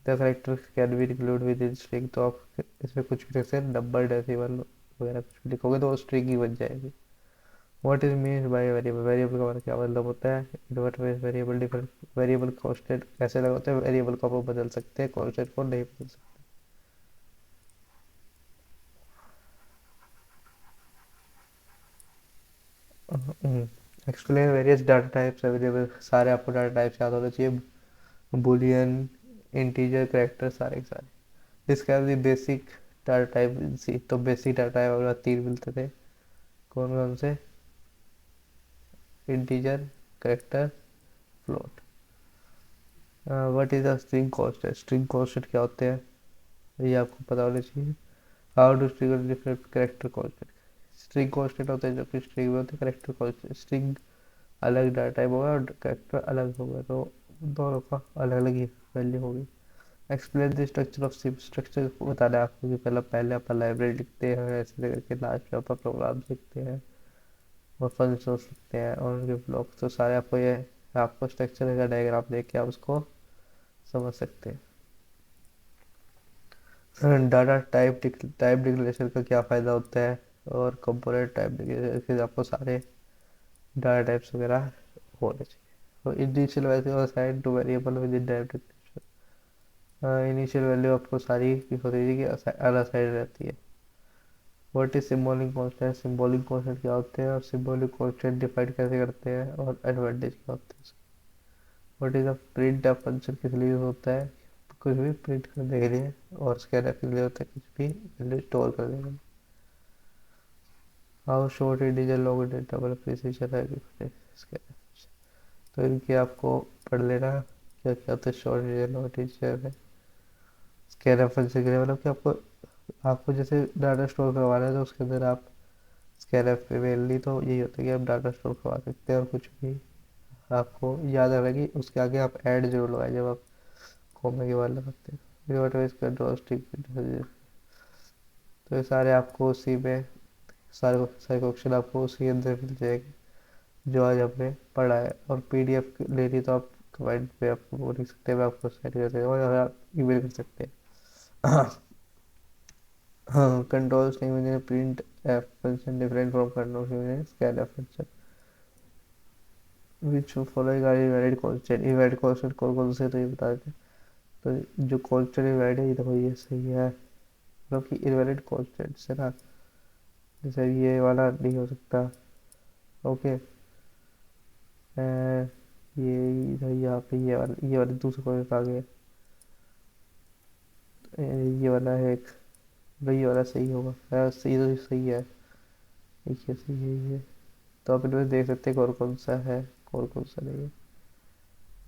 The character can be include with in string. तो आप इसमें कुछ भी लिख सकते हैं नंबर डेसिमल वगैरह कुछ भी लिखोगे तो वो स्ट्रिंग ही बन जाएगी। What is mean by variable variable का मतलब क्या मतलब होता है invert variable different variable constant कैसे लगा होता है वेरिएबल को आप बदल सकते हैं कांस्टेंट को नहीं बदल सकते। Explain various data types available सारे आपको डाटा टाइप्स याद होना चाहिए। बुलियन इंटीजर कैरेक्टर सारे के सारे। Describe the basic data type C. तो बेसिक डाटा टाइप वाला तीन मिलते थे कौन कौन से integer character float. What is the string constant क्या होते हैं ये आपको पता होना चाहिए। How to string different character constant. String constant होते हैं जो कि स्ट्रिंग में होते हैं कैरेक्टर कांस्टेंट स्ट्रिंग अलग डाटा टाइप होगा और कैरेक्टर अलग होगा तो दोनों का अलग अलग ही वैल्यू होगी। Explain the structure of SIM structure बताना है आपको कि पहले अपन लाइब्रेरी लिखते हैं ऐसे करके लास्ट में अपन प्रोग्राम लिखते हैं और फंक्शन लिखते हैं और उनके ब्लॉक तो सारे आपको ये आपको स्ट्रक्चर का डायग्राम देख के आप उसको समझ सकते हैं। डाटा टाइप डिक्लेरेशन का क्या फ़ायदा होता है और कंपोनेंट टाइप डिक्लेरेशन आपको सारे डाटा टाइप्स वगैरह होने चाहिए। तो initial value assign two variable with in type declaration initial value आपको सारी होती है कि अनअसाइंड रहती है। What is symbolic constant symbolic constant क्या होते हैं और सिंबॉलिक कांस्टेंट डिफाइन कैसे करते हैं और एडवांटेज क्या होते हैं। What is a print of function किस लिए होता है कुछ भी प्रिंट करने के लिए और स्कैनफ के लिए होता है कुछ भी वैल्यू स्टोर करने के लिए। How short integer long data मतलब प्रिसिशन है तो इनके आपको पढ़ लेना क्या क्या होता है शॉर्ट इंटीजर लॉन्ग इंटीजर है। स्कैनफ फंक्शन के लिए मतलब कि आपको आपको जैसे डाटा स्टोर करवाना है तो उसके अंदर आप स्कैनफ पे मेनली तो यही होता है कि आप डाटा स्टोर करवा सकते हैं और कुछ भी आपको याद रखना कि उसके आगे आप ऐड जरूर लगाए जब आप होम के बाद लगा सकते हैं डेटाबेस कंट्रोल स्टिक। तो ये सारे आपको उसी में सारे सारे क्वेश्चन आपको उसी के अंदर मिल जाएंगे जो आज हमने पढ़ा है। और पीडीएफ लेनी तो आप कमेंट पे आपको वो लिख सकते हैं, मैं आपको सेंड कर देगा, और आप ईमेल कर सकते हैं। हाँ, control stick print F function different from control scan F function which following are invalid constant. Invalid constant कौन कौन से, तो ये बता देते हैं। तो जो कांस्टेंट इनवैलिड है, ये देखो ये सही है, मतलब कि इनवैलिड कांस्टेंट है ना, जैसे ये वाला नहीं हो सकता। ओके, ये इधर यहाँ पे ये वाला दूसरा कॉन्सेप्ट आ गया। ये वाला है एक, भाई ये वाला सही होगा, सही तो सही है, एक ये सही है ये। तो आप इनमें देख सकते हैं कौन कौन सा है, कौन कौन सा नहीं है।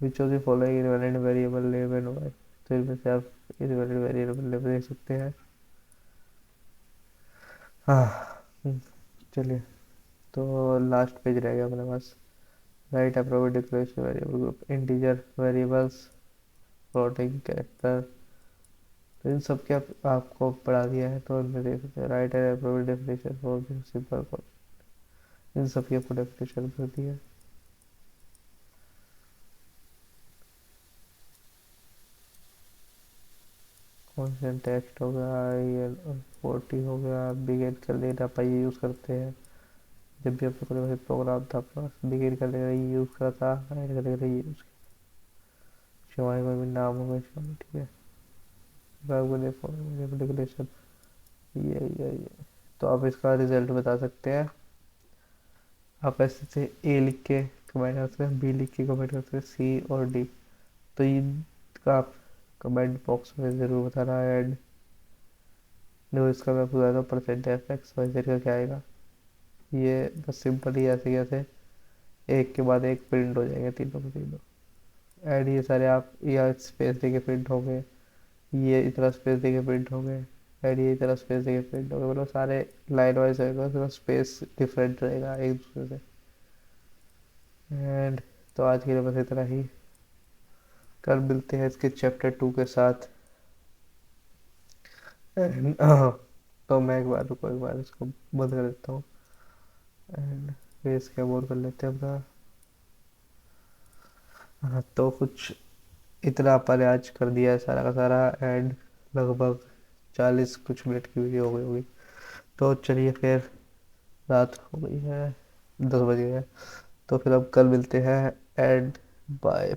Which of the following invalid variable name and Y. तो इनमें से आप इनवैलिड वेरिएबल नेम देख सकते हैं। हाँ, चलिए, तो लास्ट पेज रह गया अपने पास। Write appropriate declaration variable group integer variables floating character. तो इन सब के आपको पढ़ा दिया है, तो इनमें देख सकते हैं write and appropriate definition for simple call. इन सब की आपको डेफिनेशन कर दी है। कॉन्स्टेंट टेक्स्ट हो गया, ये 40 हो गया, बिगिन कर लेना पाई यूज़ करते हैं जब भी अपने कोई प्रोग्राम था अपने पास, बिगिन कर लेना ये यूज़ करा था, ऐड कर लेना ये यूज़। शिवाय में भी नाम होगा शिवाय, ठीक है। रेगुलेशन, ये तो आप इसका रिजल्ट बता सकते हैं। आप ऐसे से ए लिख के कमेंट कर सकते हैं, बी लिख के कमेंट कर सकते हैं, सी और डी। तो इनका आप कमेंट बॉक्स में ज़रूर बताना। एंड जो इसका मैं बता दूँ percent F X Y Z का क्या आएगा, ये बस सिंपल ही ऐसे कैसे एक के बाद एक प्रिंट हो जाएंगे तीनों के तीनों। एंड ये सारे आप या स्पेस दे के प्रिंट होंगे, ये इतना स्पेस दे के प्रिंट होंगे, एंड ये इतना स्पेस दे के प्रिंट होंगे, मतलब सारे लाइन वाइज रहेगा, थोड़ा स्पेस डिफरेंट रहेगा एक दूसरे से। एंड तो आज के लिए बस इतना ही, कल मिलते हैं इसके चैप्टर 2 के साथ। एंड तो मैं एक बार रुको, एक बार इसको बंद कर देता हूँ एंड फिर इसके बोर कर लेते हैं अपना। हाँ, तो कुछ इतना अपन ने आज कर दिया है सारा का सारा। एंड लगभग 40 कुछ मिनट की वीडियो हो गई होगी। तो चलिए फिर, रात हो गई है, 10 बज गए हैं, तो फिर अब कल मिलते हैं। And bye.